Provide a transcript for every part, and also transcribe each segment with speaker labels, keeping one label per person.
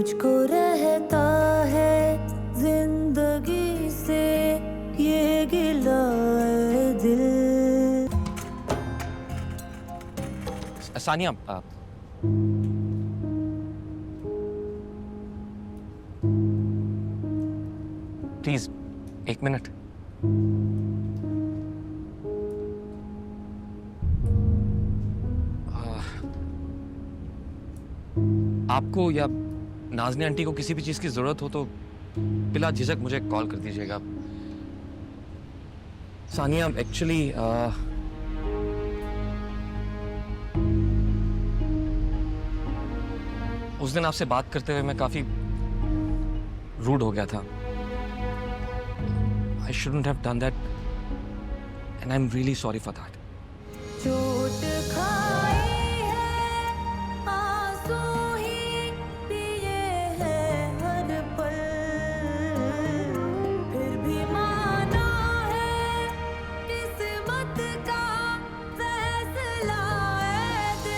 Speaker 1: मुझको रहता है जिंदगी से ये गिला है दिल।
Speaker 2: Sania, please 1 minute. आपको या नाज़नी आंटी को किसी भी चीज की जरूरत हो तो बिला झिझक मुझे कॉल कर दीजिएगा। सानिया, एक्चुअली उस दिन आपसे बात करते हुए मैं काफी रूड हो गया था। I shouldn't have done that and I'm really sorry for that.
Speaker 1: चोट खाई है आंसू ही पिए हैं हर पल, फिर भी माना है किस्मत का फैसला है दिल।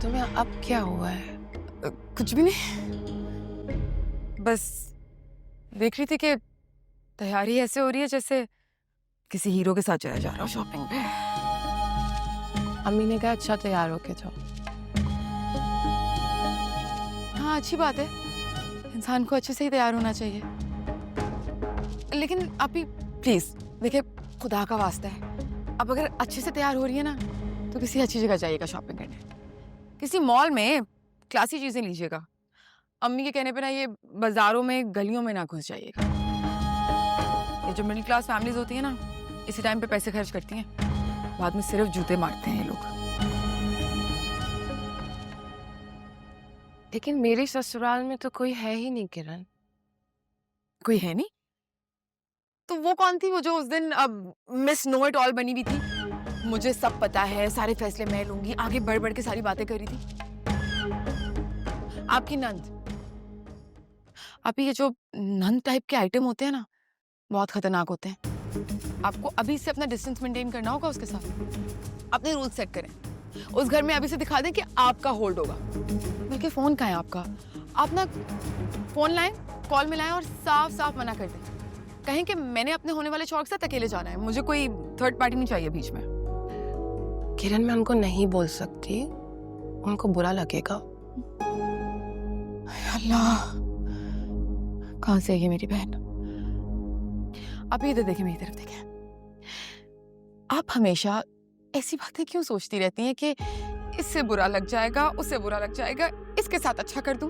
Speaker 3: तुम्हें अब क्या हुआ है?
Speaker 4: कुछ भी नहीं, बस देख रही थी कि तैयारी ऐसे हो रही है जैसे किसी हीरो के साथ जाया जा रहा हो शॉपिंग पे।
Speaker 3: अम्मी ने कहा अच्छा तैयार होके जाओ।
Speaker 4: हाँ, अच्छी बात है, इंसान को अच्छे से ही तैयार होना चाहिए। लेकिन आप ही प्लीज देखिए, खुदा का वास्ता है, अब अगर अच्छे से तैयार हो रही है ना तो किसी अच्छी जगह जाइएगा शॉपिंग करने, किसी मॉल में क्लासी चीजें लीजिएगा। अम्मी के कहने पे ना ये बाजारों में गलियों में ना घुस जाइएगा। ये जो मिडिल क्लास फैमिलीज होती है ना, इसी टाइम पे पैसे खर्च करती हैं, बाद में सिर्फ जूते मारते हैं ये लोग।
Speaker 3: लेकिन मेरे ससुराल में तो कोई है ही नहीं किरण।
Speaker 4: कोई है नहीं तो वो कौन थी, वो जो उस दिन मिस नो इट ऑल बनी हुई थी? मुझे सब पता है, सारे फैसले मैं लूंगी, आगे बढ़ बढ़ के सारी बातें करी थी आपकी नंद। आप ये जो नंद टाइप के आइटम होते हैं ना, बहुत खतरनाक होते हैं। आपको अभी से अपना डिस्टेंस मेंटेन करना होगा उसके साथ। अपने रूल सेट करें, उस घर में अभी से दिखा दें कि आपका होल्ड होगा। बल्कि फोन कहाँ है आपका? आप ना फोन लाएं, कॉल मिलाएं और साफ साफ मना कर दें, कहें कि मैंने अपने होने वाले शौक से अकेले जाना है, मुझे कोई थर्ड पार्टी नहीं चाहिए बीच में।
Speaker 3: किरण, मैं उनको नहीं बोल सकती, उनको बुरा लगेगा।
Speaker 4: अल्लाह, कहाँ से है ये मेरी बहन? आप इधर देखें, मेरी तरफ देखें। आप हमेशा ऐसी बातें क्यों सोचती रहती हैं कि इससे बुरा लग जाएगा, उससे बुरा लग जाएगा, इसके साथ अच्छा कर दूं?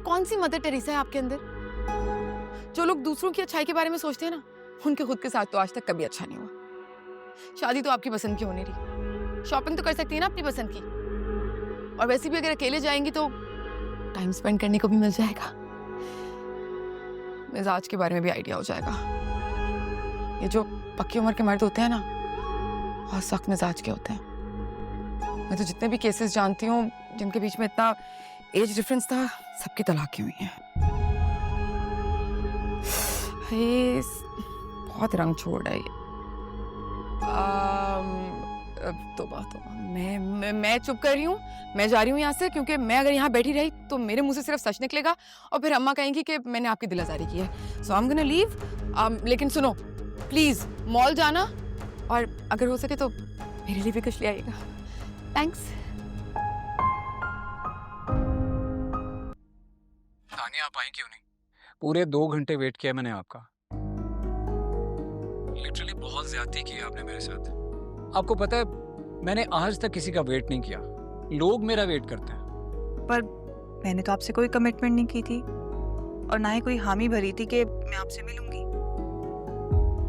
Speaker 4: कौन सी मदर टेरेसा है आपके अंदर? जो लोग दूसरों की अच्छाई के बारे में सोचते हैं ना, उनके खुद के साथ तो आज तक कभी अच्छा नहीं हुआ। शादी तो आपकी पसंद की होने रही, शॉपिंग तो कर सकती है ना अपनी पसंद की, और वैसे भी अगर अकेले जाएंगी तो टाइम स्पेंड करने को भी मिल जाएगा, मिजाज के बारे में भी आइडिया हो जाएगा। ये जो पक्की उम्र के मर्द होते हैं ना, बहुत सख्त मिजाज के होते हैं। मैं तो जितने भी केसेस जानती हूँ जिनके बीच में इतना एज डिफरेंस था, सबकी तलाकें हुई हैं। ये बहुत रंग छोड़ है ये। तौबा तौबा, मैं चुप कर रही हूँ, मैं जा रही हूँ यहाँ से, क्योंकि मैं अगर यहाँ बैठी रही तो मेरे मुंह से सिर्फ सच निकलेगा और फिर अम्मा कहेंगी कि मैंने आपकी दिल आजारी की है। सो आई एम गोना लीव। लेकिन सुनो, प्लीज मॉल जाना, और अगर हो सके तो मेरे लिए भी कुछ ले आइएगा। थैंक्स।
Speaker 5: तानिया, आप आई क्यों नहीं? पूरे 2 घंटे वेट किया मैंने आपका। लिटरली बहुत ज्यादती की आपने मेरे साथ। आपको पता है, मैंने आज तक किसी का वेट नहीं किया, लोग मेरा वेट करते हैं।
Speaker 6: पर मैंने तो आपसे कोई कमिटमेंट नहीं की थी और ना ही कोई हामी भरी थी कि मैं आपसे मिलूंगी।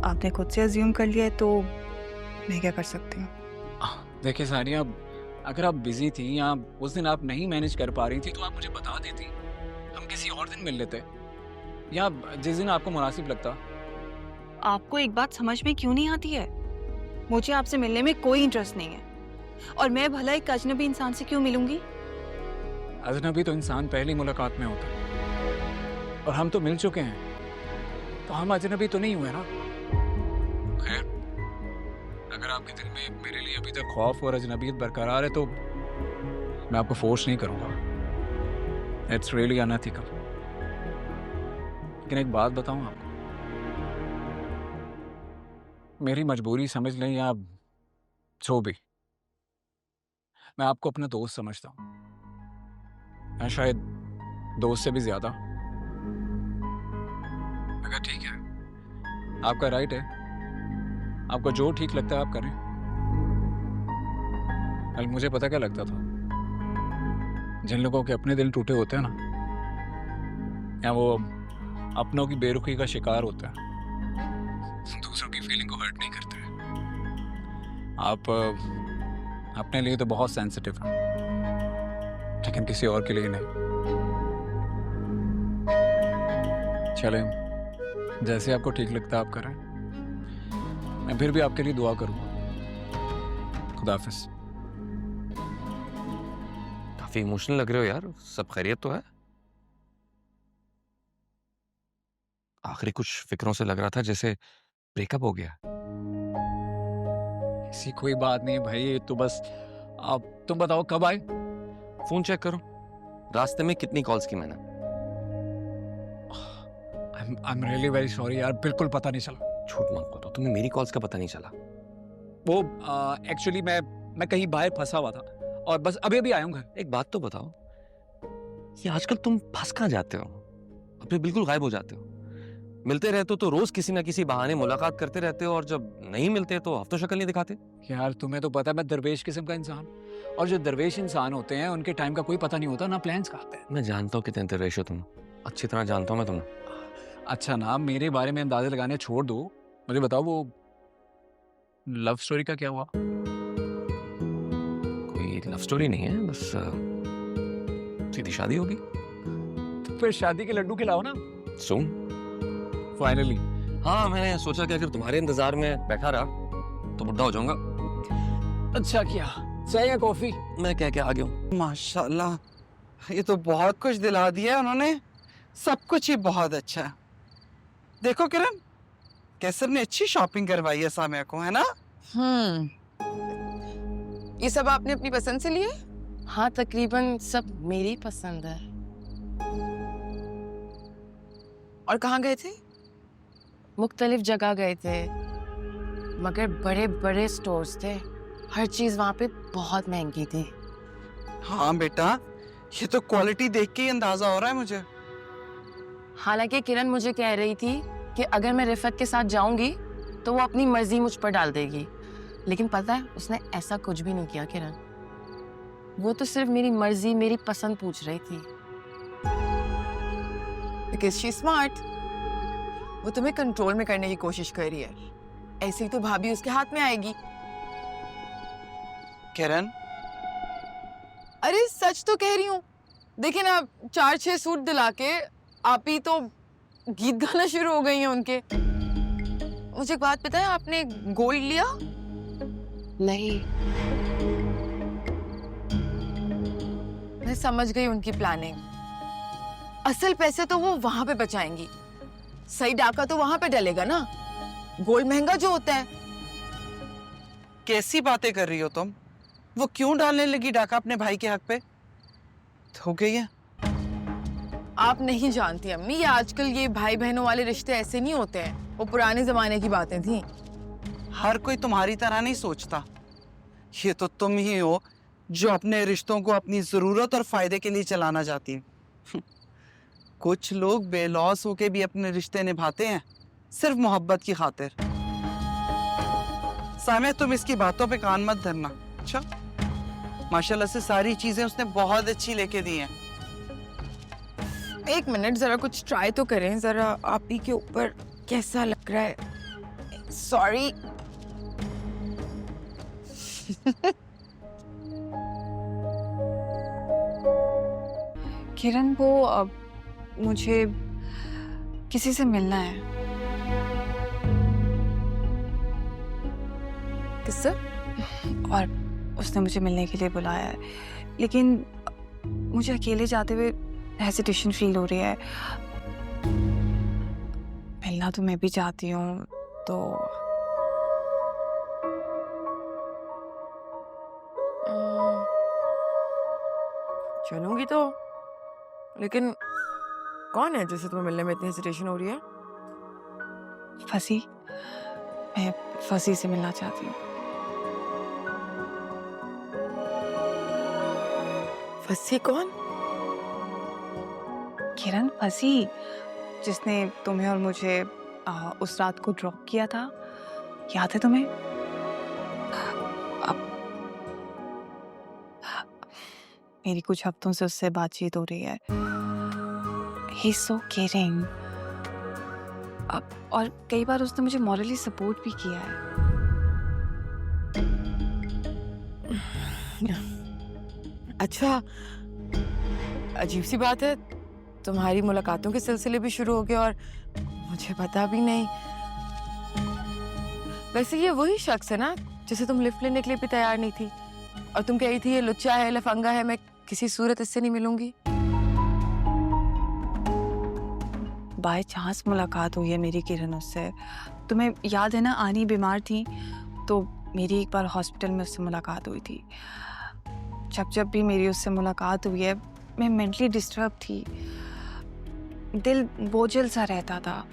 Speaker 6: आपने खुद से अज्यूम कर लिया है तो मैं क्या कर सकती हूँ?
Speaker 5: देखिए सानिया, अगर आप बिजी थी या उस दिन आप नहीं मैनेज कर पा रही थी तो आप मुझे बता देती, हम किसी और दिन मिल लेते, या जिस दिन आपको मुनासिब लगता।
Speaker 6: आपको एक बात समझ में क्यों नहीं आती है? मुझे आपसे मिलने में कोई इंटरेस्ट नहीं है, और मैं भला एक अजनबी इंसान से क्यों मिलूंगी?
Speaker 5: अजनबी तो इंसान पहली मुलाकात में होता है, और हम तो मिल चुके हैं, तो हम अजनबी तो नहीं हुए ना। खैर, अगर आपके दिल में मेरे लिए अभी तक खौफ और अजनबियत बरकरार है तो मैं आपको फोर्स नहीं करूंगा। It's really unethical. लेकिन एक बात बताऊं आपको, मेरी मजबूरी समझ लें या जो भी, मैं आपको अपना दोस्त समझता हूं, मैं शायद दोस्त से भी ज्यादा। अगर ठीक है, आपका राइट है, आपको जो ठीक लगता है आप करें। कल मुझे पता क्या लगता था, जिन लोगों के अपने दिल टूटे होते हैं ना, या वो अपनों की बेरुखी का शिकार होता है, दूसरों की फीलिंग को हर्ट नहीं करते। आप अपने लिए तो बहुत सेंसिटिव हैं, लेकिन किसी और के लिए नहीं। चलें, जैसे आपको ठीक लगता है आप करें, मैं फिर भी आपके लिए दुआ करूंगा। खुदा हाफिज।
Speaker 2: काफी इमोशनल लग रहे हो यार, सब खैरियत तो है? आखिरी कुछ फिक्रों से लग रहा था जैसे ब्रेकअप हो गया।
Speaker 5: ऐसी कोई बात नहीं है भाई, ये तो बस आप तुम बताओ कब आए?
Speaker 2: फोन चेक करो, रास्ते में कितनी कॉल्स की मैंने।
Speaker 5: I am really very sorry यार, बिल्कुल पता नहीं चला।
Speaker 2: झूठ मत बोलो, तुम्हें मेरी कॉल्स का पता नहीं चला?
Speaker 5: वो एक्चुअली मैं कहीं बाहर फंसा हुआ था और बस अभी अभी आया हूँ घर।
Speaker 2: एक बात तो बताओ, ये आजकल तुम फंस कहाँ जाते हो और फिर बिल्कुल गायब हो जाते हो? मिलते रहते हो तो रोज किसी ना किसी बहाने मुलाकात करते रहते हो, और जब नहीं मिलते तो हफ्तों शक्ल नहीं दिखाते।
Speaker 5: यार तुम्हें तो पता है मैं दरवेश किस्म का इंसान, और जो दरवेश इंसान होते हैं उनके टाइम का कोई पता नहीं होता, ना प्लान्स का आता है।
Speaker 2: मैं जानता हूँ कितने दरवेश हो तुम, अच्छी तरह जानता हूँ मैं तुम्हें।
Speaker 5: अच्छा ना, मेरे बारे में अंदाजे लगाने छोड़ दो, मुझे बताओ वो लव स्टोरी का क्या हुआ?
Speaker 2: कोई लव स्टोरी नहीं है, बस सीधी शादी होगी।
Speaker 5: तो फिर शादी के लड्डू खिलाओ ना।
Speaker 2: सुन,
Speaker 5: फाइनली।
Speaker 2: हाँ, मैंने सोचा कि अगर तुम्हारे इंतजार में बैठा रहा तो बुढ़ा हो जाऊंगा।
Speaker 5: अच्छा किया। चाय या कॉफी? मैं क्या क्या आ गया हूँ।
Speaker 7: माशाल्लाह, ये तो बहुत कुछ दिला दिया उन्होंने, सब कुछ ही बहुत अच्छा है। देखो किरण, कैसर ने अच्छी शॉपिंग करवाई है सामिया को, है ना?
Speaker 4: ये सब आपने अपनी पसंद से लिए?
Speaker 3: हाँ, तकरीबन सब मेरी पसंद है।
Speaker 4: और कहाँ गए थे?
Speaker 3: मुख्तलिफ जगह गए थे, मगर बड़े बड़े स्टोर्स थे, हर चीज वहाँ पे बहुत महंगी थी।
Speaker 7: हाँ बेटा, ये तो क्वालिटी देख के ही अंदाजा हो रहा है मुझे।
Speaker 3: हालांकि किरण मुझे कह रही थी कि अगर मैं रिफत के साथ जाऊंगी तो वो अपनी मर्जी मुझ पर डाल देगी, लेकिन पता है उसने ऐसा कुछ भी नहीं किया किरण। वो तो सिर्फ मेरी मर्जी, मेरी पसंद पूछ रही थी।
Speaker 4: Because she's smart. वो तुम्हें कंट्रोल में करने की कोशिश कर रही है, ऐसे ही तो भाभी उसके हाथ में आएगी।
Speaker 7: किरण,
Speaker 4: अरे सच तो कह रही हूँ, देखिए ना 4-6 सूट दिला के आप ही तो गीत गाना शुरू हो गई हैं उनके। मुझे एक बात पता है, आपने गोल्ड लिया?
Speaker 3: नहीं,
Speaker 4: मैं समझ गई उनकी प्लानिंग। असल पैसे तो वो वहां पे बचाएंगी, सही डाका तो वहां पे डलेगा ना, गोल्ड महंगा जो होता है।
Speaker 7: कैसी बातें कर रही हो तुम? वो क्यों डालने लगी डाका अपने भाई के हक पे? हो गई है।
Speaker 4: आप नहीं जानती अम्मी, ये आजकल ये भाई बहनों वाले रिश्ते ऐसे नहीं होते हैं, वो पुराने जमाने की बातें थी।
Speaker 7: हर कोई तुम्हारी तरह नहीं सोचता। ये तो तुम ही हो जो अपने रिश्तों को अपनी जरूरत और फायदे के लिए चलाना चाहती है। कुछ लोग बेलौस होके भी अपने रिश्ते निभाते हैं, सिर्फ मोहब्बत की खातिर। सामिया, तुम इसकी बातों पे कान मत धरना। अच्छा, माशाल्लाह से सारी चीजें उसने बहुत अच्छी लेके दी हैं।
Speaker 4: एक मिनट, जरा कुछ ट्राई तो करें, जरा आप ही के ऊपर कैसा लग रहा है। सॉरी।
Speaker 6: किरण वो मुझे किसी से मिलना है।
Speaker 4: किससे?
Speaker 6: और उसने मुझे मिलने के लिए बुलाया है, लेकिन मुझे अकेले जाते हुए हेजिटेशन फील हो रही है। मिलना तो मैं भी चाहती हूँ, तो
Speaker 4: चलूंगी तो, लेकिन कौन है जिसे तुम्हें मिलने में इतनी हेजिटेशन हो रही है?
Speaker 6: फसी, मैं फसी से मिलना चाहती हूँ।
Speaker 4: फसी कौन?
Speaker 6: किरण, फसी जिसने तुम्हें और मुझे उस रात को ड्रॉप किया था, याद है तुम्हें? अब मेरी कुछ हफ्तों से उससे बातचीत हो रही है। He's so caring. अब और कई बार उसने मुझे मॉरली सपोर्ट भी किया है।
Speaker 4: अच्छा, अजीब सी बात है, तुम्हारी मुलाकातों के सिलसिले भी शुरू हो गए और मुझे पता भी नहीं। वैसे ये वही शख्स है ना जिसे तुम लिफ्ट लेने के लिए भी तैयार नहीं थी, और तुम कह रही थी ये लुच्चा है, लफंगा है, मैं किसी सूरत इससे नहीं मिलूंगी।
Speaker 6: बाय चांस मुलाकात हुई है मेरी किरण उससे। तुम्हें याद है ना, आनी बीमार थी तो मेरी एक बार हॉस्पिटल में उससे मुलाकात हुई थी। जब भी मेरी उससे मुलाकात हुई है, मैं मेंटली डिस्टर्ब थी, दिल बोझल सा रहता था।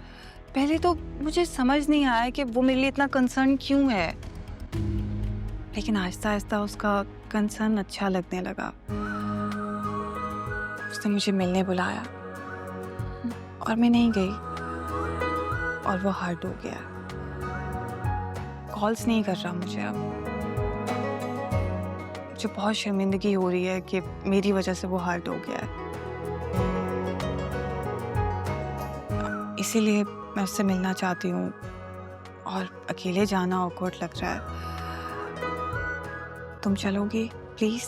Speaker 6: पहले तो मुझे समझ नहीं आया कि वो मेरे लिए इतना कंसर्न क्यों है, लेकिन आहिस्ता आहिस्ता उसका कंसर्न अच्छा लगने लगा। उसने मुझे मिलने बुलाया और मैं नहीं गई, और वो हर्ट हो गया। कॉल्स नहीं कर रहा मुझे अब। मुझे बहुत शर्मिंदगी हो रही है कि मेरी वजह से वो हर्ट हो गया है। इसीलिए मैं उससे मिलना चाहती हूँ, और अकेले जाना ऑकवर्ड लग रहा है। तुम चलोगी please?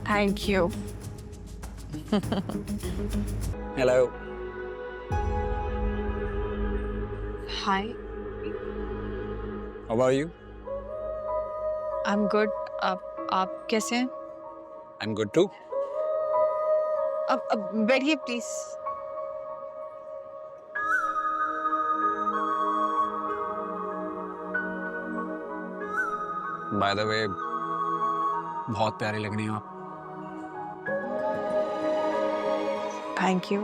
Speaker 6: Thank you.
Speaker 5: Hello.
Speaker 6: Hi,
Speaker 5: how are you?
Speaker 6: I am good. आप कैसे हैं?
Speaker 5: I am good too.
Speaker 6: अब बैठिए प्लीज।
Speaker 5: बाय द वे, बहुत प्यारी लग रही हो आप।
Speaker 6: Thank you.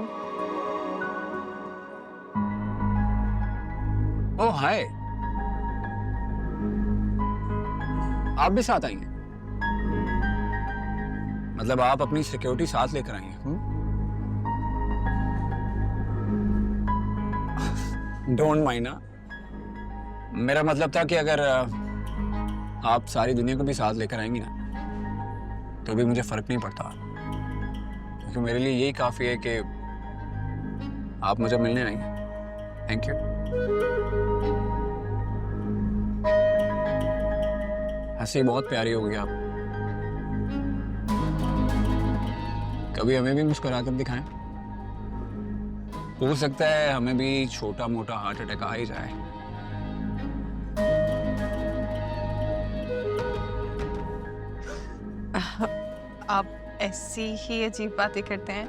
Speaker 5: ओह हाय, आप भी साथ आएंगे? मतलब आप अपनी सिक्योरिटी साथ लेकर आई हैं? डोंट माइंड ना, मेरा मतलब था कि अगर आप सारी दुनिया को भी साथ लेकर आएंगी ना, तो भी मुझे फर्क नहीं पड़ता, क्योंकि मेरे लिए यही काफी है कि आप मुझे मिलने आएंगे। Thank you. हंसी बहुत प्यारी होगी आप। कभी हमें भी मुस्कुरा कर दिखाएं। हो सकता है हमें भी छोटा मोटा हार्ट अटैक आ ही जाए।
Speaker 6: आप ऐसी ही अजीब बातें करते हैं।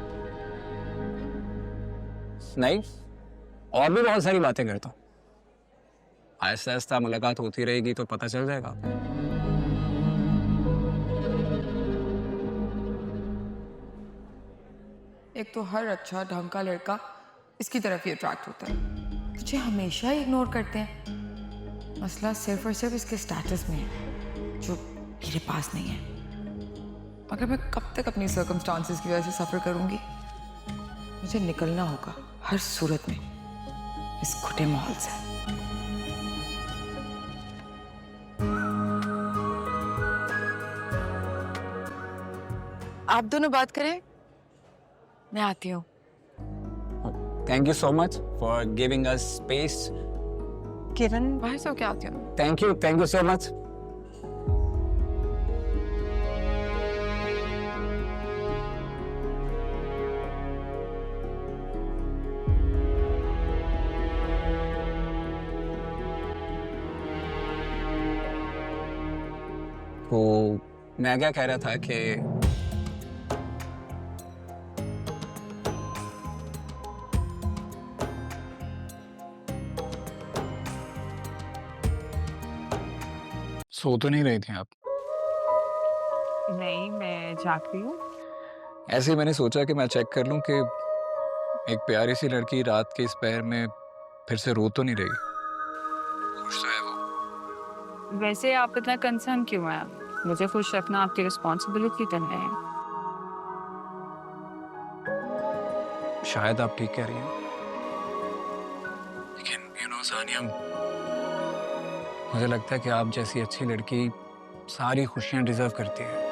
Speaker 5: नहीं, और भी बहुत सारी बातें करता हूँ। आहिस्ता आहिस्ता मुलाकात होती रहेगी तो पता चल जाएगा।
Speaker 4: एक तो हर अच्छा ढंग का लड़का इसकी तरफ ही अट्रैक्ट होता है, तुझे हमेशा ही इग्नोर करते हैं। मसला सिर्फ और सिर्फ इसके स्टेटस में है, जो मेरे पास नहीं है। मगर मैं कब तक अपनी सर्कमस्टांसेस की वजह से सफ़र करूंगी? मुझे निकलना होगा हर सूरत में इस खुटे माहौल से। आप दोनों बात करें, मैं आती हूँ।
Speaker 5: Thank you so much for giving us space.
Speaker 6: Kiran,
Speaker 4: बाहर से होके आती हूँ।
Speaker 5: Thank you so much. तो मैं क्या कह रहा था कि सो तो नहीं रही थी आप?
Speaker 6: नहीं, मैं जाग रही हूँ।
Speaker 5: ऐसे ही मैंने सोचा कि मैं चेक कर लूं कि एक प्यारी सी लड़की रात के इस पहर में फिर से रो तो नहीं रही। खुश तो है वो।
Speaker 6: वैसे आप इतना कंसर्न क्यों हैं? मुझे खुश रखना आपकी रिस्पॉन्सिबिलिटी तो है।
Speaker 5: शायद आप ठीक कह रही हैं, लेकिन सानिया, मुझे लगता है कि आप जैसी अच्छी लड़की सारी खुशियां डिजर्व करती है।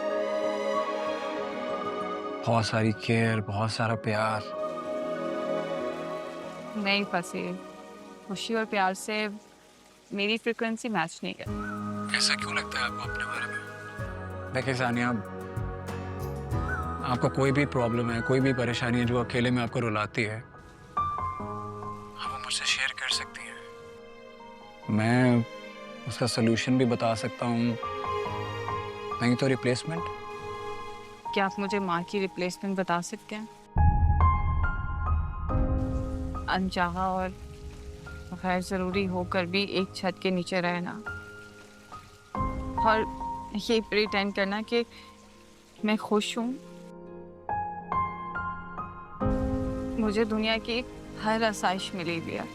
Speaker 5: बहुत सारी केयर, बहुत सारा प्यार।
Speaker 6: नहीं फंसी, खुशी और प्यार से मेरी फ्रिक्वेंसी मैच नहीं करती।
Speaker 5: ऐसा क्यों लगता है आपको अपने बारे में? देखिए सानिया, आपका कोई भी प्रॉब्लम है, कोई भी परेशानी है जो अकेले में आपको रुलाती है, आप वो मुझसे शेयर कर सकती हैं। मैं उसका सलूशन भी बता सकता हूँ, नहीं तो रिप्लेसमेंट।
Speaker 6: क्या आप मुझे माँ की रिप्लेसमेंट बता सकते हैं? अनचाहा और गैर जरूरी होकर भी एक छत के नीचे रहना और ये प्रिटेंड करना कि मैं खुश हूँ। मुझे दुनिया की हर आसाइश मिली हुई है।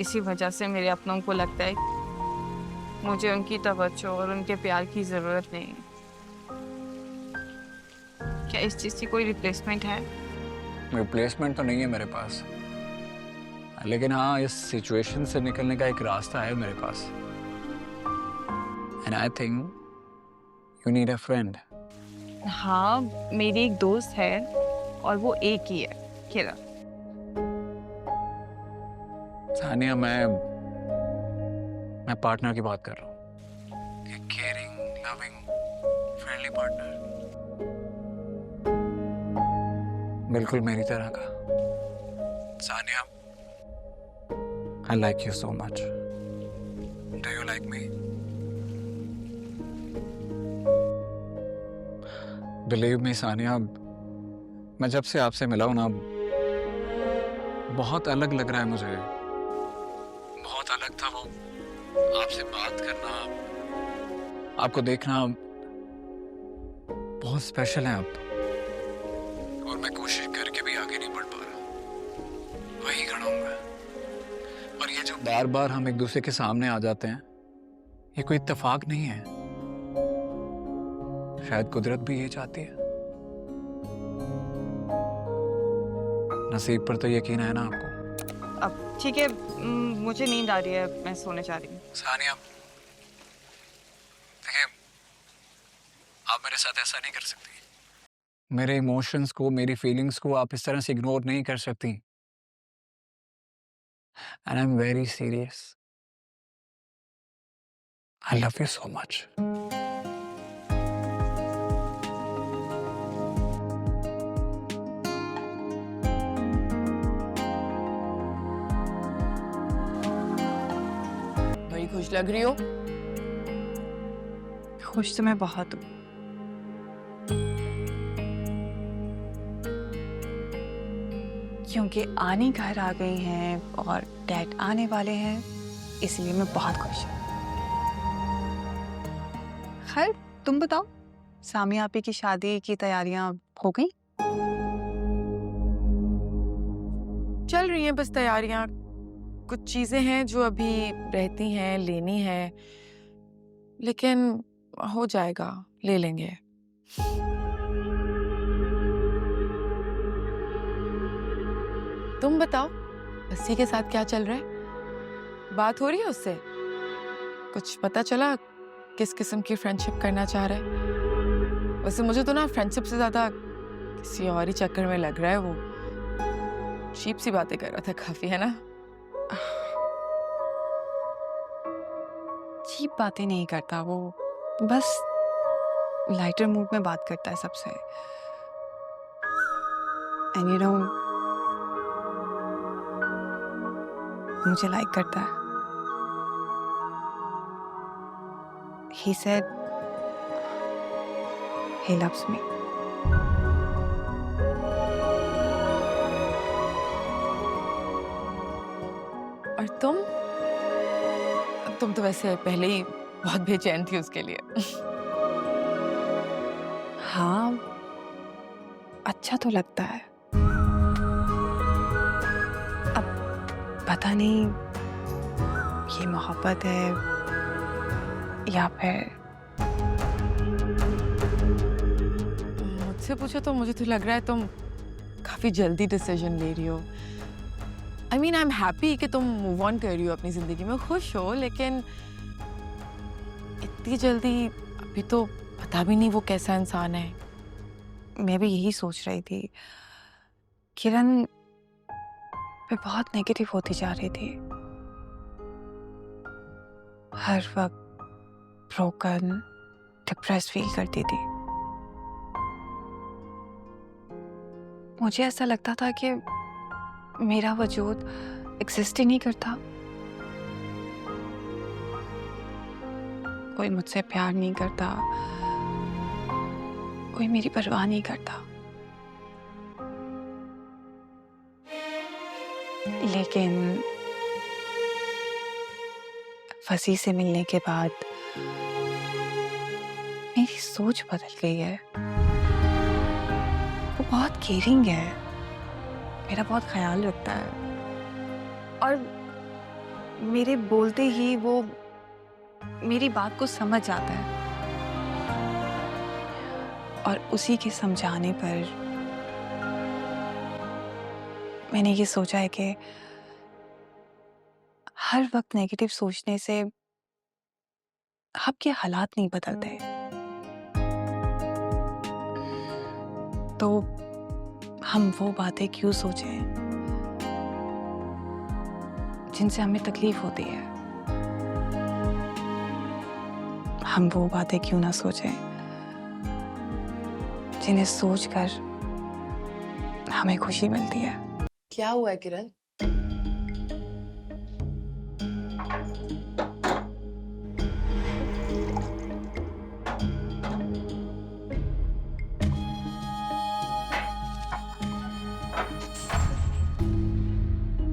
Speaker 6: इसी वजह से मेरे अपनों को लगता है मुझे उनकी तवज्जो और उनके प्यार की जरूरत नहीं है। क्या इस चीज की कोई रिप्लेसमेंट है?
Speaker 5: रिप्लेसमेंट तो नहीं है मेरे पास, लेकिन हाँ, इस सिचुएशन से निकलने का एक रास्ता है मेरे पास। And I think you need a friend.
Speaker 6: हाँ, मेरी एक दोस्त है और वो एक ही है, किरण।
Speaker 5: सानिया, मैं पार्टनर की बात कर रहा हूँ। एक केयरिंग, लविंग, फ्रेंडली पार्टनर, बिल्कुल मेरी तरह का। Sania, I like you so much. Do you like me? Believe me, Sania, मैं जब से आपसे मिला हूं ना, बहुत अलग लग रहा है मुझे। बहुत अलग था वो आपसे बात करना, आपको देखना। बहुत स्पेशल है आप, और मैं कोशिश करके भी आगे नहीं बढ़ पा रहा। वही खड़ा हूं मैं। और ये जो बार बार हम एक दूसरे के सामने आ जाते हैं, ये कोई इत्तेफाक नहीं है। शायद कुदरत भी ये चाहती है। नसीब पर तो यकीन है ना आपको?
Speaker 6: अब ठीक है, मुझे नींद आ रही है, मैं सोने जा रही हूँ।
Speaker 5: सानिया, देखिए, आप मेरे साथ ऐसा नहीं कर सकती। मेरे इमोशंस को, मेरी फीलिंग्स को आप इस तरह से इग्नोर नहीं कर सकती। And I am very serious. I love you so much.
Speaker 3: बड़ी खुश लग रही हो।
Speaker 6: खुश तो मैं बहुत हूँ। क्योंकि आनी घर आ गई हैं और डैड आने वाले हैं, इसलिए मैं बहुत खुश हूँ। खैर, तुम बताओ, सामिया आपी की शादी की तैयारियां हो गई?
Speaker 3: चल रही हैं बस तैयारियां। कुछ चीजें हैं जो अभी रहती हैं, लेनी है, लेकिन हो जाएगा, ले लेंगे। तुम बताओ, अस्सी के साथ क्या चल रहा है? बात हो रही है उससे? कुछ पता चला किस किस्म की फ्रेंडशिप करना चाह रहा है? वैसे मुझे तो ना फ्रेंडशिप से ज्यादा किसी और ही चक्कर में लग रहा है। वो चीप सी बातें कर रहा था काफी, है ना?
Speaker 6: चीप बातें नहीं करता वो, बस लाइटर मूड में बात करता है सबसे। एंड यू नो, मुझे लाइक करता है, he said he loves me.
Speaker 4: और तुम तो वैसे पहले ही बहुत बेचैन थी उसके लिए।
Speaker 6: हाँ, अच्छा तो लगता है। अब पता नहीं ये मोहब्बत है या फिर
Speaker 4: मुझसे पूछो तो मुझे तो लग रहा है तुम काफी जल्दी डिसीजन ले रही हो। I mean I am happy कि तुम मूव ऑन कर रही हो, अपनी जिंदगी में खुश हो, लेकिन इतनी जल्दी अभी तो पता भी नहीं वो कैसा इंसान है।
Speaker 6: मैं भी यही सोच रही थी। किरण मैं बहुत नेगेटिव होती जा रही थी, हर वक्त ब्रोकन डिप्रेस फील करती थी। मुझे ऐसा लगता था कि मेरा वजूद एग्जिस्ट ही नहीं करता, कोई मुझसे प्यार नहीं करता, कोई मेरी परवाह नहीं करता। लेकिन फसी से मिलने के बाद मेरी सोच बदल गई है। वो बहुत केयरिंग है, मेरा बहुत ख्याल रखता है और मेरे बोलते ही वो मेरी बात को समझ जाता है। और उसी के समझाने पर मैंने ये सोचा है कि हर वक्त नेगेटिव सोचने से आपके हालात नहीं बदलते। तो हम वो बातें क्यों सोचें जिनसे हमें तकलीफ होती है? हम वो बातें क्यों ना सोचें जिन्हें सोचकर हमें खुशी मिलती है?
Speaker 3: क्या हुआ है किरण?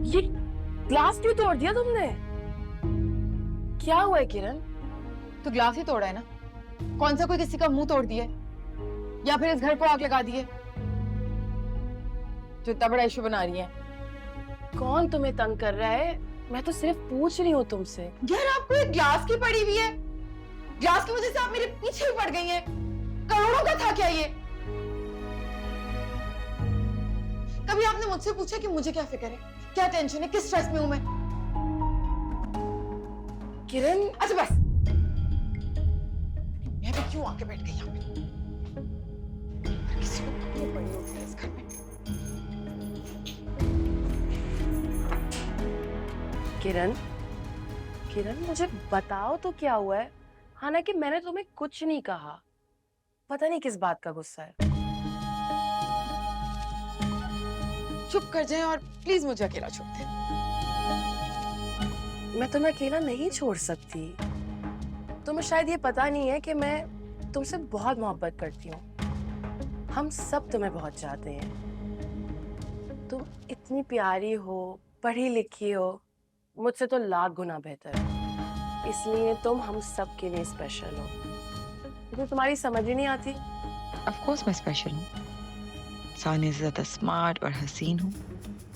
Speaker 3: ये ग्लास क्यों तोड़ दिया तुमने? क्या हुआ है किरण?
Speaker 4: तो ग्लास ही तोड़ा है ना, कौन सा कोई किसी का मुंह तोड़ दिया या फिर इस घर को आग लगा दी है जो इतना बड़ा इशू बना रही है?
Speaker 3: कौन तुम्हें तंग कर रहा है? मैं तो सिर्फ पूछ रही हूँ तुमसे।
Speaker 4: यार आपको एक ग्लास की पड़ी हुई है, ग्लास की वजह से आप मेरे पीछे भी पड़ गई हैं। करोड़ों का था क्या ये? कभी आपने मुझसे पूछा कि मुझे क्या फिक्र है, क्या टेंशन है, किस स्ट्रेस में हूं मैं?
Speaker 3: किरण,
Speaker 4: अच्छा बस, मैं भी क्यों आके बैठ गई यहाँ पे? किसी को क्यों पड़ी होती है इस घर में?
Speaker 3: किरण, किरण मुझे बताओ तो क्या हुआ है? हालांकि मैंने तुम्हें कुछ नहीं कहा, पता नहीं किस बात का गुस्सा है।
Speaker 4: चुप कर जाएं और प्लीज मुझे अकेला छोड़ दें।
Speaker 3: मैं तुम्हें अकेला नहीं छोड़ सकती। तुम्हें शायद ये पता नहीं है कि मैं तुमसे बहुत मोहब्बत करती हूँ। हम सब तुम्हें बहुत चाहते हैं। तुम इतनी प्यारी हो, पढ़ी लिखी हो, मुझसे तो लाख गुना बेहतर हो। इसलिए तुम हम सब के लिए स्पेशल हो। मुझे तुम्हारी समझ ही नहीं आती।
Speaker 8: ऑफ कोर्स मैं स्पेशल हूँ। सानिया से ज़्यादा स्मार्ट और हसीन हूँ।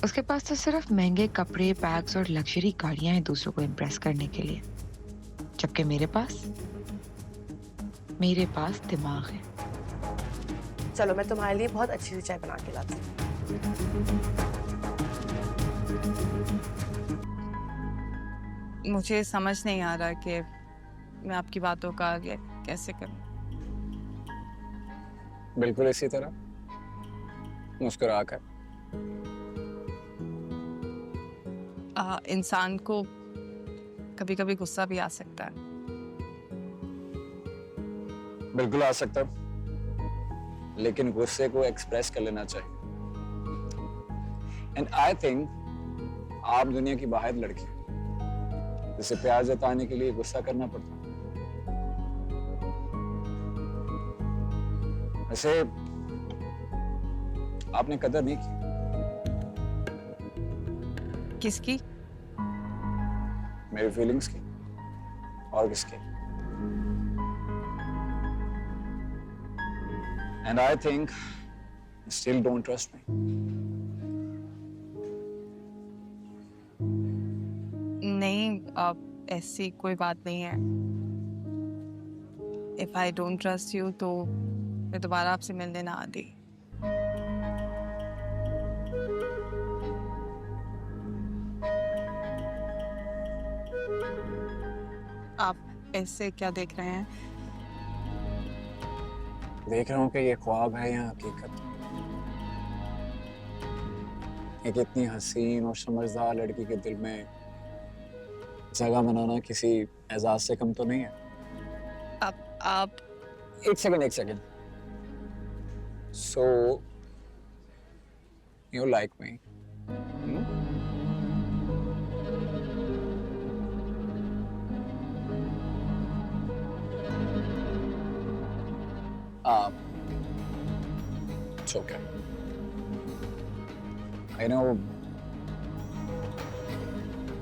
Speaker 8: उसके पास तो सिर्फ महंगे कपड़े, बैग्स और लग्जरी गाड़ियाँ हैं दूसरों को इम्प्रेस करने के लिए, जबकि मेरे पास दिमाग है।
Speaker 3: चलो मैं तुम्हारे लिए बहुत अच्छी सी चाय बना के लाती हूँ।
Speaker 6: मुझे समझ नहीं आ रहा कि मैं आपकी बातों का आगे कैसे करूं।
Speaker 5: बिल्कुल इसी तरह मुस्कुराकर।
Speaker 6: इंसान को कभी कभी गुस्सा भी आ सकता है।
Speaker 5: बिल्कुल आ सकता, लेकिन गुस्से को एक्सप्रेस कर लेना चाहिए। एंड आई थिंक आप दुनिया की वाहिद लड़की हैं जिसे प्यार जताने के लिए गुस्सा करना पड़ता है। वैसे आपने कदर नहीं की।
Speaker 6: किसकी?
Speaker 5: मेरी फीलिंग्स की और किसकी। And I think still don't trust me.
Speaker 6: नहीं, अब ऐसी कोई बात नहीं है। If I don't trust you तो मैं दोबारा आपसे मिलने ना आती। आप ऐसे क्या देख रहे हैं?
Speaker 5: देख रहा हूँ कि ये ख्वाब है या हकीकत। एक इतनी हसीन और समझदार लड़की के दिल में जगह बनाना किसी एजाज से कम तो नहीं है।
Speaker 6: आप
Speaker 5: एक second. So you like me? It's okay. I know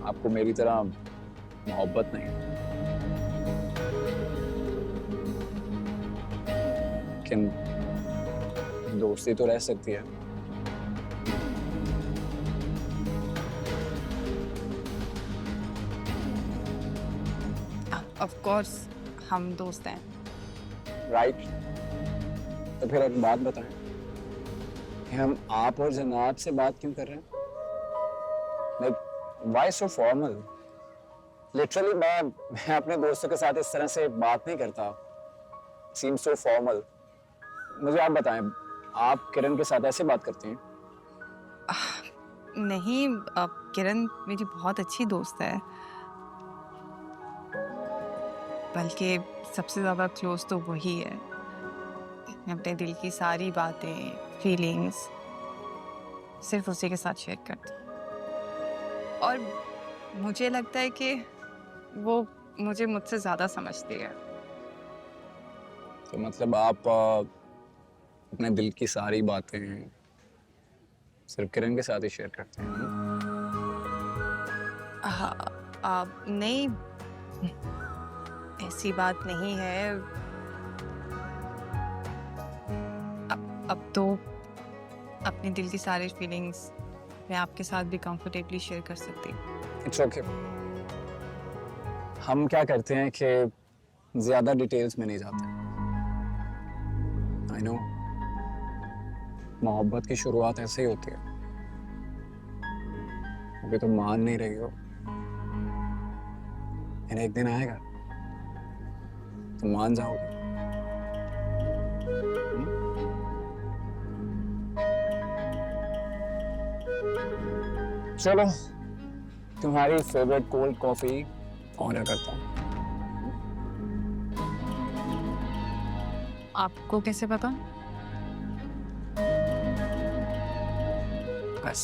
Speaker 5: आपको मेरी तरह मोहब्बत नहीं, लेकिन दोस्ती तो रह सकती है।
Speaker 6: ऑफ कोर्स हम दोस्त हैं।
Speaker 5: राइट। तो फिर एक बात बताएं कि हम आप और जन्नत से बात क्यों कर रहे हैं? Like, why so formal? Literally मैं अपने दोस्तों के साथ इस तरह से बात नहीं करता। Seems so formal. मुझे आप बताएं, आप किरण के साथ ऐसे बात करती हैं?
Speaker 6: नहीं, किरण मेरी बहुत अच्छी दोस्त है, बल्कि सबसे ज़्यादा क्लोज तो वही है। मैं अपने दिल की सारी बातें, फीलिंग्स सिर्फ उसी के साथ शेयर करती हूँ। और मुझे लगता है कि वो मुझे मुझसे ज़्यादा समझती है।
Speaker 5: तो मतलब आप अपने दिल की सारी बातें सिर्फ किरण के साथ ही शेयर करते हैं?
Speaker 6: नहीं, ऐसी बात नहीं है। अब तो अपने दिल की सारी फीलिंग्स मैं आपके साथ भी कंफर्टेबली शेयर कर सकती हूँ।
Speaker 5: It's okay. हम क्या करते हैं कि ज्यादा डिटेल्स में नहीं जाते। आई नो मोहब्बत की शुरुआत ऐसे ही होती है। अभी तो मान नहीं रही हो, लेकिन एक दिन आएगा तो मान जाओगे। चलो तुम्हारी फेवरेट कोल्ड कॉफी ऑर्डर करता हूँ।
Speaker 6: आपको कैसे पता?
Speaker 5: बस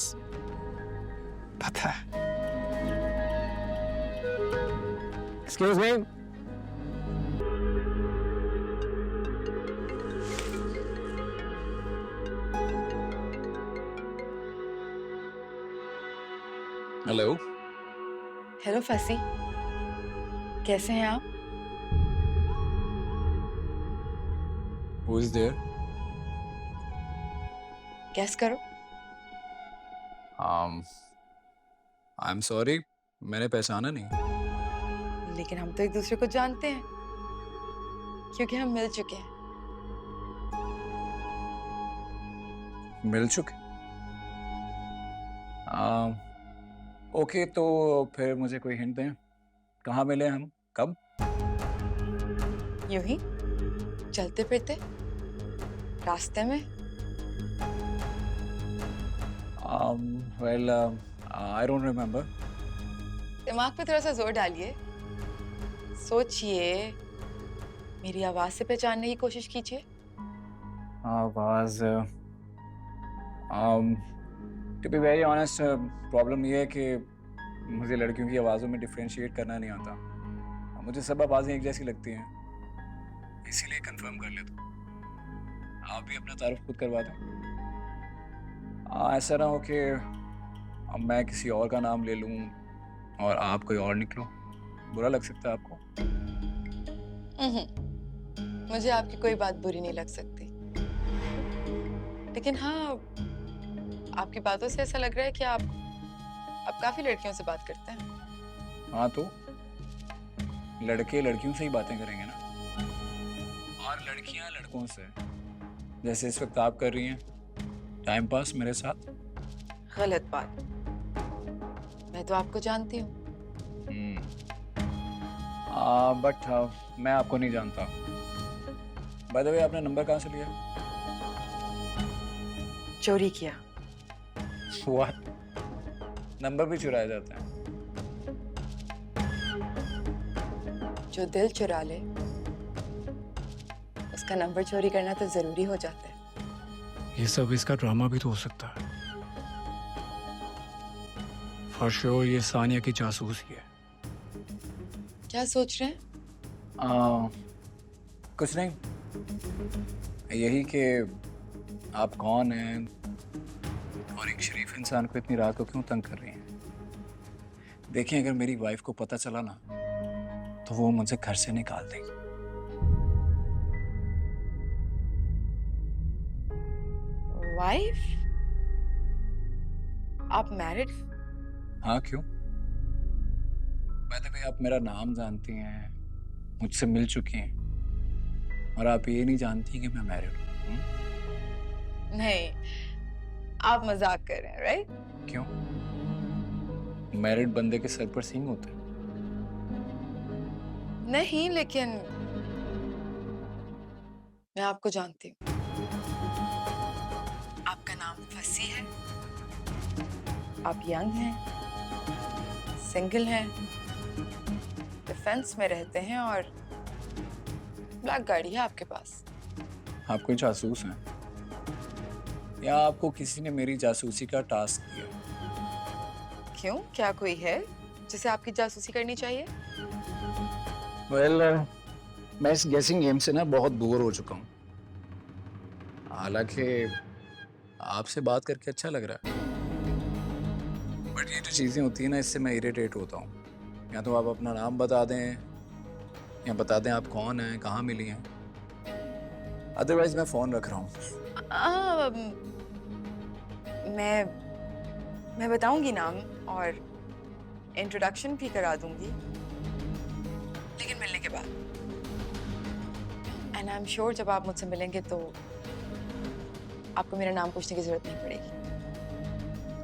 Speaker 5: पता है। Excuse me. हेलो।
Speaker 4: हेलो फसी, कैसे हैं आप?
Speaker 5: Who is there?
Speaker 4: गेस करो।
Speaker 5: I'm sorry, मैंने पहचाना नहीं।
Speaker 4: लेकिन हम तो एक दूसरे को जानते हैं, क्योंकि हम मिल चुके हैं।
Speaker 5: मिल चुके? ओके, तो फिर मुझे कोई हिंट दें, कहाँ मिले हम, कब?
Speaker 4: यूं ही चलते फिरते रास्ते में।
Speaker 5: Well, I don't remember.
Speaker 4: दिमाग पे थोड़ा सा जोर डालिए, सोचिए, मेरी आवाज से पहचानने की कोशिश कीजिए।
Speaker 5: आवाज, to be very honest, problem ये है कि मुझे लड़कियों की आवाज़ों में डिफरेंशिएट करना नहीं आता। मुझे सब आवाज़ें एक जैसी लगती हैं, इसीलिए कंफर्म कर लेता हूँ। आप भी अपना तारुफ खुद करवा दें। ऐसा ना हो कि अब मैं किसी और का नाम ले लूं और आप कोई और निकलो। बुरा लग सकता है आपको?
Speaker 4: मुझे आपकी कोई बात बुरी नहीं लग सकती, लेकिन हाँ, आपकी बातों से ऐसा लग रहा है कि आप काफी लड़कियों से बात करते हैं।
Speaker 5: हाँ, तो लड़के लड़कियों से ही बातें करेंगे ना, और लड़कियां लड़कों से, जैसे इस वक्त आप कर रही हैं, टाइम पास मेरे साथ।
Speaker 4: गलत बात। मैं तो आपको जानती हूँ।
Speaker 5: बट मैं आपको नहीं जानता। बाय द वे, आपने नंबर कहाँ से लिया?
Speaker 4: चोरी किया।
Speaker 5: What? नंबर भी चुराए जाते हैं?
Speaker 4: जो दिल चुरा ले, उसका नंबर चोरी करना तो जरूरी हो जाता है।
Speaker 5: ये सब इसका ड्रामा भी तो हो सकता है। फॉर श्योर ये सानिया की जासूसी है।
Speaker 4: क्या सोच रहे हैं?
Speaker 5: कुछ नहीं, यही कि आप कौन हैं और एक शरीफ इंसान को इतनी रात को क्यों तंग कर रही हैं। देखिए, अगर मेरी वाइफ को पता चला ना, तो वो मुझे घर से निकाल देगी।
Speaker 4: वाइफ? आप मैरिड?
Speaker 5: हाँ, क्यों? बाय द वे, आप मेरा नाम जानती हैं, मुझसे मिल चुकी हैं, और आप ये नहीं जानती कि मैं मैरिड हूँ।
Speaker 4: नहीं, आप मजाक कर रहे हैं, राइट?
Speaker 5: क्यों? मैरिड बंदे के सर पर सींग होते हैं।
Speaker 4: नहीं, लेकिन मैं आपको जानती हूँ। आपका नाम फसी है, आप यंग हैं, सिंगल हैं, डिफेंस में रहते हैं और ब्लैक गाड़ी है आपके पास।
Speaker 5: आप कोई जासूस हैं, या आपको किसी ने मेरी जासूसी का टास्क दिया?
Speaker 4: क्यों, क्या कोई है जिसे आपकी जासूसी करनी चाहिए?
Speaker 5: वेल, मैं इस गेसिंग गेम से ना बहुत बोर हो चुका हूँ। हालांकि आपसे बात करके अच्छा लग रहा है, बट ये जो चीज़ें होती हैं ना, इससे मैं इरिटेट होता हूँ। या तो आप अपना नाम बता दें, या बता दें आप कौन हैं, कहाँ मिली हैं। अदरवाइज मैं फ़ोन रख रहा हूँ।
Speaker 4: मैं बताऊंगी नाम और इंट्रोडक्शन भी करा दूंगी, लेकिन मिलने के बाद। एंड आई एम श्योर जब आप मुझसे मिलेंगे तो आपको मेरा नाम पूछने की जरूरत नहीं पड़ेगी।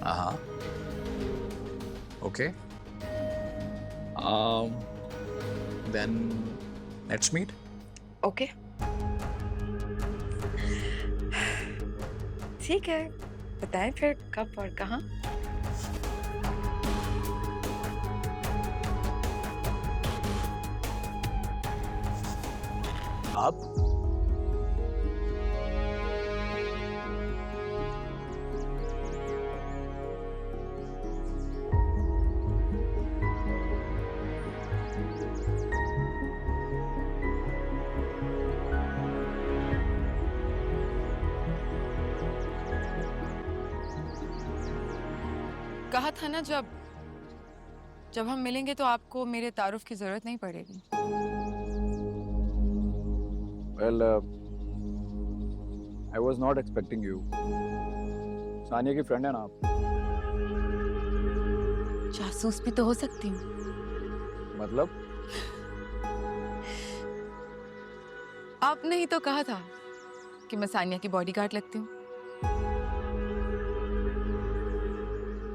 Speaker 5: हाँ, okay, then let's meet.
Speaker 4: Okay, ठीक है, बताएं फिर कब और कहाँ।
Speaker 5: आप?
Speaker 4: कहा था ना, जब हम मिलेंगे तो आपको मेरे तारुफ की जरूरत नहीं पड़ेगी।
Speaker 5: Well, I was not expecting you. Sania की फ्रेंड है ना आप?
Speaker 4: जासूस भी तो हो सकती हूँ।
Speaker 5: मतलब?
Speaker 4: आपने ही तो कहा था कि मैं सानिया की बॉडीगार्ड लगती हूँ।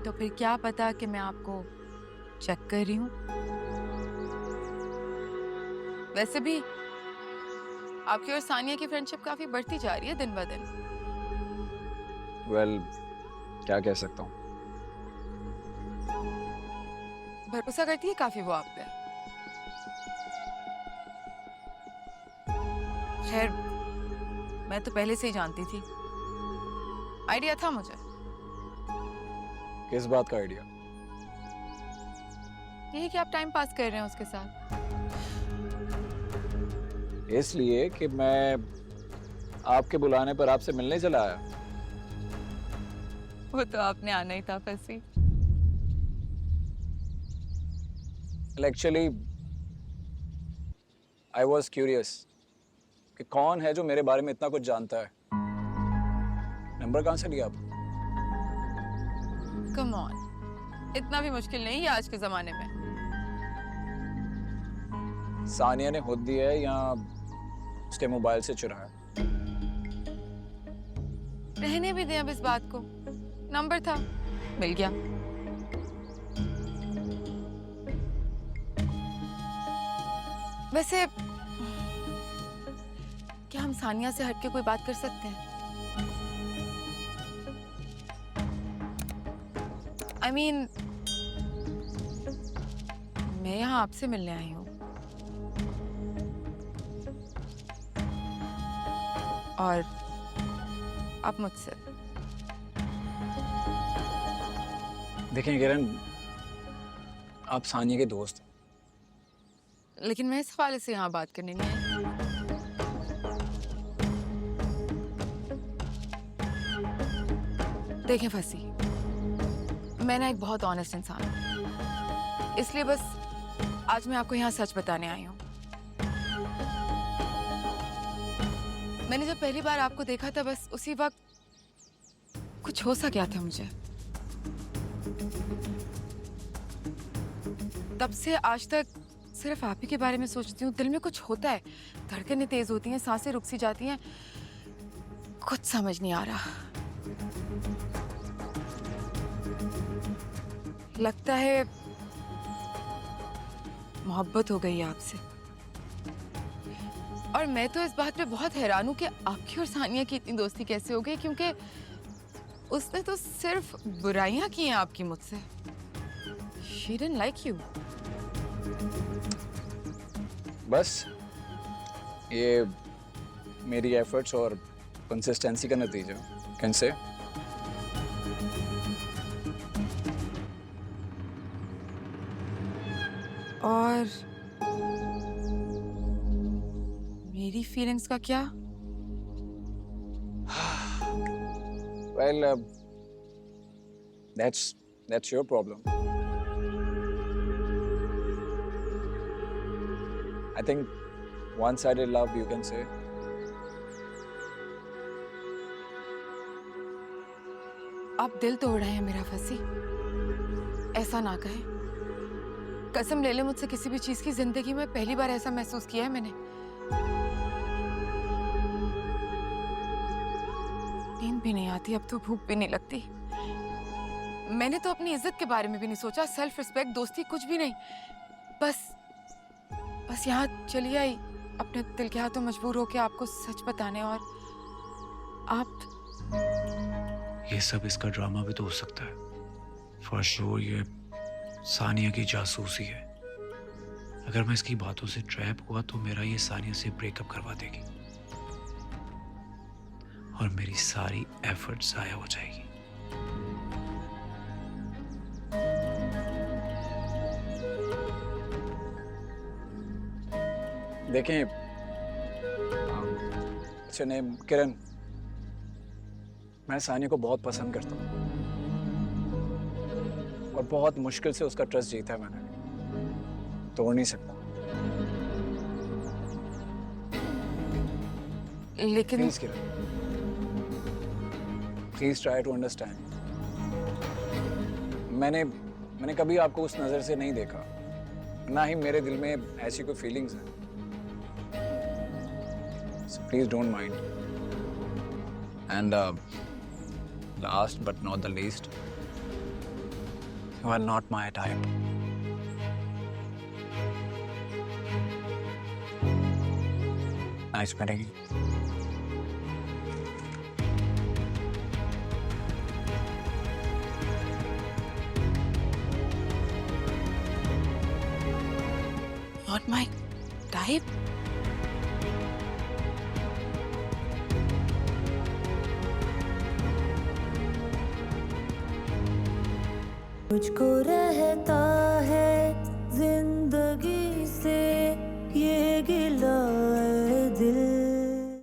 Speaker 4: तो फिर क्या पता कि मैं आपको चेक कर रही हूँ। वैसे भी आपकी और सानिया की फ्रेंडशिप काफी बढ़ती जा रही है दिन ब दिन।
Speaker 5: Well, क्या कह सकता हूँ?
Speaker 4: भरोसा करती है काफी वो आप पे। खैर, मैं तो पहले से ही जानती थी, आइडिया था मुझे।
Speaker 5: किस बात का आइडिया?
Speaker 4: यही कि आप टाइम पास कर रहे हैं उसके साथ।
Speaker 5: इसलिए कि मैं आपके बुलाने पर आपसे मिलने चला आया।
Speaker 6: वो तो आपने आना ही था फंसी।
Speaker 5: एक्चुअली आई वॉज क्यूरियस कि कौन है जो मेरे बारे में इतना कुछ जानता है। नंबर कहाँ से लिया आप?
Speaker 6: कम ऑन, इतना भी मुश्किल नहीं है आज के जमाने में।
Speaker 5: सानिया ने खुद दिया है या उसके मोबाइल से चुराया?
Speaker 6: रहने भी दें अब इस बात को, नंबर था, मिल गया। वैसे क्या हम सानिया से हटके कोई बात कर सकते हैं? I mean, मैं यहाँ आपसे मिलने आई हूँ और आप मुझसे।
Speaker 5: देखें किरण, आप सानिया के दोस्त हैं।
Speaker 6: लेकिन मैं इस हवाले से यहाँ बात करने नहीं आई। देखें फंसी, मैं ना एक बहुत ऑनेस्ट इंसान हूँ, इसलिए बस आज मैं आपको यहाँ सच बताने आई हूँ। मैंने जब पहली बार आपको देखा था, बस उसी वक्त कुछ हो सा गया था मुझे। तब से आज तक सिर्फ आप ही के बारे में सोचती हूँ। दिल में कुछ होता है, धड़कनें तेज होती हैं, सांसें रुक सी जाती हैं, कुछ समझ नहीं आ रहा। लगता है मोहब्बत हो गई है आपसे। और मैं तो इस बात पे बहुत हैरान हूँ कि आपकी और सानिया की इतनी दोस्ती कैसे हो गई, क्योंकि उसने तो सिर्फ बुराइयां की हैं आपकी मुझसे। She didn't like you.
Speaker 5: बस ये मेरी एफर्ट्स और कंसिस्टेंसी का नतीजा कैन से।
Speaker 6: और मेरी फीलिंग्स का क्या?
Speaker 5: Well, that's your problem. I think one-sided love, you can say.
Speaker 6: आप दिल तोड़ रहे हैं मेरा फंसी, ऐसा ना कहें। कसम ले ले मुझसे, किसी भी चीज की जिंदगी में पहली बार ऐसा महसूस किया है मैंने। नींद भी नहीं आती, अब तो भूख भी नहीं लगती। मैंने तो अपनी इज्जत के बारे में भी नहीं सोचा, सेल्फ रिस्पेक्ट, दोस्ती, कुछ भी नहीं। बस यहाँ चली आई अपने दिल के हाथों, मजबूर होके आपको सच बताने। और आप
Speaker 5: ये सब इसका ड्रामा भी तो हो सकता है। फॉर श्योर ये सानिया की जासूसी है। अगर मैं इसकी बातों से ट्रैप हुआ तो मेरा ये सानिया से ब्रेकअप करवा देगी और मेरी सारी एफर्ट जाया हो जाएगी। देखें, अच्छा नेम किरण, मैं सानिया को बहुत पसंद करता हूँ और बहुत मुश्किल से उसका ट्रस्ट जीता है मैंने। तोड़ नहीं सकता।
Speaker 6: लेकिन
Speaker 5: please Kiran, please try to understand. मैंने कभी आपको उस नजर से नहीं देखा, ना ही मेरे दिल में ऐसी कोई फीलिंग्स हैं। So please don't mind. And last but not the least, you are not my type. Nice meeting you.
Speaker 6: not my type.
Speaker 1: मुझको रहता है जिंदगी